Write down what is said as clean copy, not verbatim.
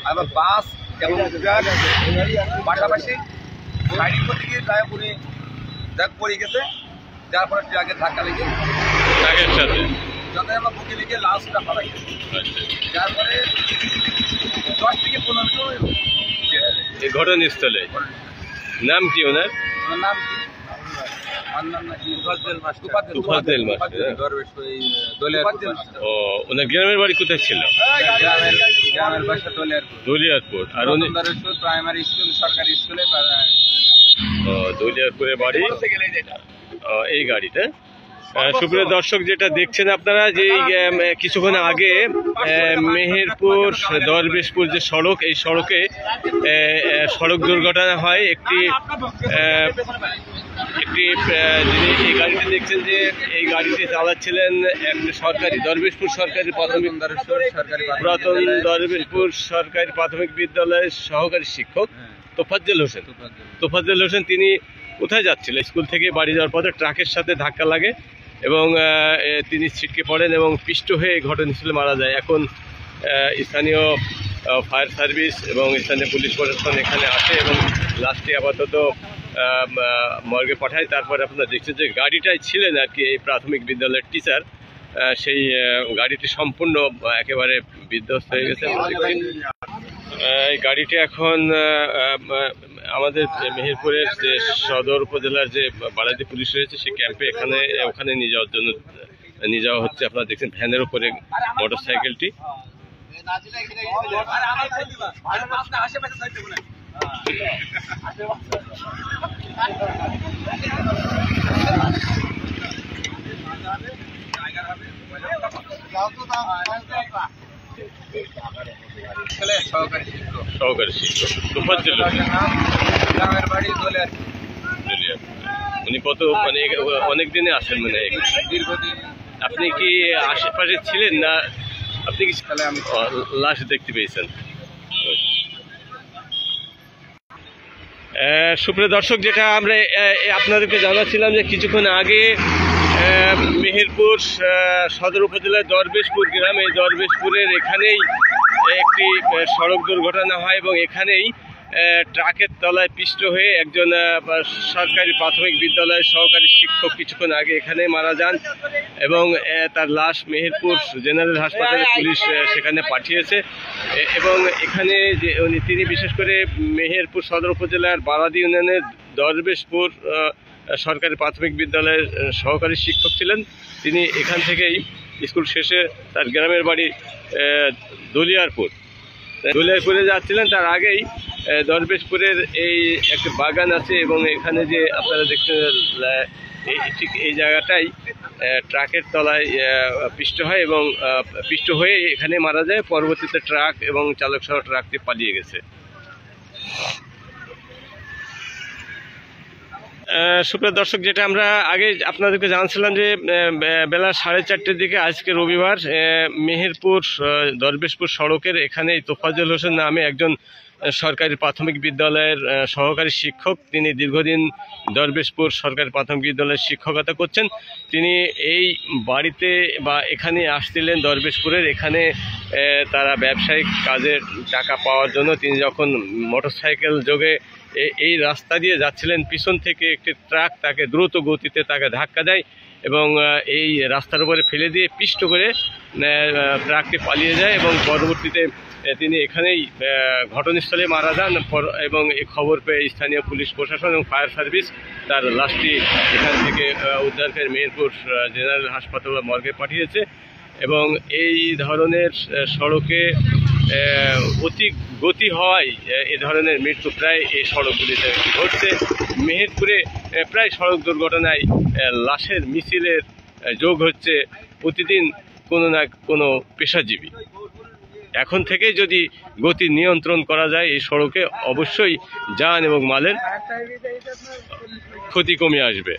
আবার বাস এবং ট্রাক পাশাপাশি সাইডিং করতে গিয়ে প্রায় উনি দেখ পড়ে গেছে, যার ফলে ট্রাকের ধাক্কা লেগে ট্রাকের সাথে যাতে আমরা বুকে লেগে লাশটা ফেলা গেছে। যার পরে 10 থেকে 15 মিনিট এই ঘটনাস্থলে নাম কি ওনার? ওনার নাম কি? তুফাজ্জল মাস্টার। ও, ওনার গ্রামের বাড়ি কোথায় ছিল? গ্রামের বাসা দলিয়ারপুর। আর উনি প্রাইমারি স্কুল, সরকারি স্কুলে দলিয়ারপুরে বাড়ি। এই গাড়িতে সুপ্রিয় দর্শক যেটা দেখছেন আপনারা, যে কিছুক্ষণ আগে মেহেরপুর দরবেশপুর যে সড়ক, এই সড়কে সড়ক দুর্ঘটনা হয়। একটি যিনি এই গাড়িটি দেখছেন, যে এই গাড়িটি চালাচ্ছিলেন একটি সরকারি দরবেশপুর সরকারি প্রাথমিক পুরাতন দরবেশপুর সরকারি প্রাথমিক বিদ্যালয়ের সহকারী শিক্ষক তোফাজ্জল হোসেন। তোফাজ্জল হোসেন তিনি কোথায় যাচ্ছিলেন? স্কুল থেকে বাড়ি যাওয়ার পথে ট্রাকের সাথে ধাক্কা লাগে এবং তিনি ছিটকে পড়েন এবং পিষ্ট হয়ে ঘটনাস্থলে মারা যায়। এখন স্থানীয় ফায়ার সার্ভিস এবং স্থানীয় পুলিশ প্রশাসন এখানে আসে এবং লাশটি আপাতত মর্গে পাঠায়। তারপরে আপনারা দেখছেন যে গাড়িটাই ছিলেন আর কি এই প্রাথমিক বিদ্যালয়ের টিচার, সেই গাড়িটি সম্পূর্ণ একেবারে বিধ্বস্ত হয়ে গেছে। এই গাড়িটি এখন আমাদের মেহেরপুরের যে সদর উপজেলার যে বালাদি পুলিশ রয়েছে সেই ক্যাম্পে ওখানে নিয়ে যাওয়ার জন্য নিয়ে যাওয়া হচ্ছে। আপনারা দেখছেন ভ্যানের উপরে মোটর সাইকেলটি। সহকারী শিক্ষক তোফাজ্জল গ্রামের বাড়ি উনি কত মানে অনেক দিনে আসেন মানে দীর্ঘদিন। আপনি কি আশেপাশে ছিলেন না? আপনি কি লাশ দেখতে পেয়েছেন? সুপ্রিয় দর্শক যেটা আমরা আপনাদেরকে জানাচ্ছিলাম, যে কিছুক্ষণ আগে মেহেরপুর সদর উপজেলার দরবেশপুর গ্রামে, দরবেশপুরের এখানেই একটি সড়ক দুর্ঘটনা হয় এবং এখানেই ট্রাকের তলায় পিষ্ট হয়ে একজন সরকারি প্রাথমিক বিদ্যালয়ের সহকারী শিক্ষক কিছুক্ষণ আগে এখানে মারা যান এবং তার লাশ মেহেরপুর জেনারেল হাসপাতালে পুলিশ সেখানে পাঠিয়েছে। এবং এখানে যে তিনি বিশেষ করে মেহেরপুর সদর উপজেলার বালাদি ইউনিয়নের দরবেশপুর সরকারি প্রাথমিক বিদ্যালয়ের সহকারী শিক্ষক ছিলেন। তিনি এখান থেকেই স্কুল শেষে তার গ্রামের বাড়ি দলিয়ারপুরে যাচ্ছিলেন। তার আগেই দরবেশপুরের এই একটা বাগান আছে এবং এখানে যে আপনারা দেখছেন ঠিক এই জায়গাটাই ট্রাকের তলায় পিষ্ট হয় এবং পিষ্ট হয়ে এখানে মারা যায়। পরবর্তীতে ট্রাক এবং চালক সহ ট্রাকটি পালিয়ে গেছে। সুপ্রিয় দর্শক যেটা আমরা আগে আপনাদেরকে জানাচ্ছিলাম, যে বেলা 4:30টার দিকে আজকে রবিবার মেহেরপুর দরবেশপুর সড়কের এখানে তোফাজ্জল হোসেন নামে একজন সরকারি প্রাথমিক বিদ্যালয়ের সহকারী শিক্ষক, তিনি দীর্ঘদিন দরবেশপুর সরকারি প্রাথমিক বিদ্যালয়ের শিক্ষকতা করছেন। তিনি এই বাড়িতে বা এখানে আসছিলেন দরবেশপুরের, এখানে তারা ব্যবসায়িক কাজের টাকা পাওয়ার জন্য তিনি যখন মোটরসাইকেল যোগে এই রাস্তা দিয়ে যাচ্ছিলেন, পিছন থেকে একটি ট্রাক তাকে দ্রুত গতিতে তাকে ধাক্কা দেয় এবং এই রাস্তার উপরে ফেলে দিয়ে পিষ্ট করে ট্রাকটি পালিয়ে যায় এবং পরবর্তীতে তিনি এখানেই ঘটনাস্থলে মারা যান। এবং এই খবর পেয়ে স্থানীয় পুলিশ প্রশাসন এবং ফায়ার সার্ভিস তার লাশটি এখান থেকে উদ্ধার করে মেহেরপুর জেনারেল হাসপাতাল মর্গে পাঠিয়েছে। এবং এই ধরনের সড়কে অতি গতি হওয়ায় এ ধরনের মৃত্যু প্রায় এই সড়কগুলিতে ঘটছে। মেহেরপুরে প্রায় সড়ক দুর্ঘটনায় লাশের মিছিলের যোগ হচ্ছে প্রতিদিন কোনো না কোনো পেশাজীবী। এখন থেকে যদি গতি নিয়ন্ত্রণ করা যায় এই সড়কে, অবশ্যই যান এবং মালের ক্ষতি কমে আসবে।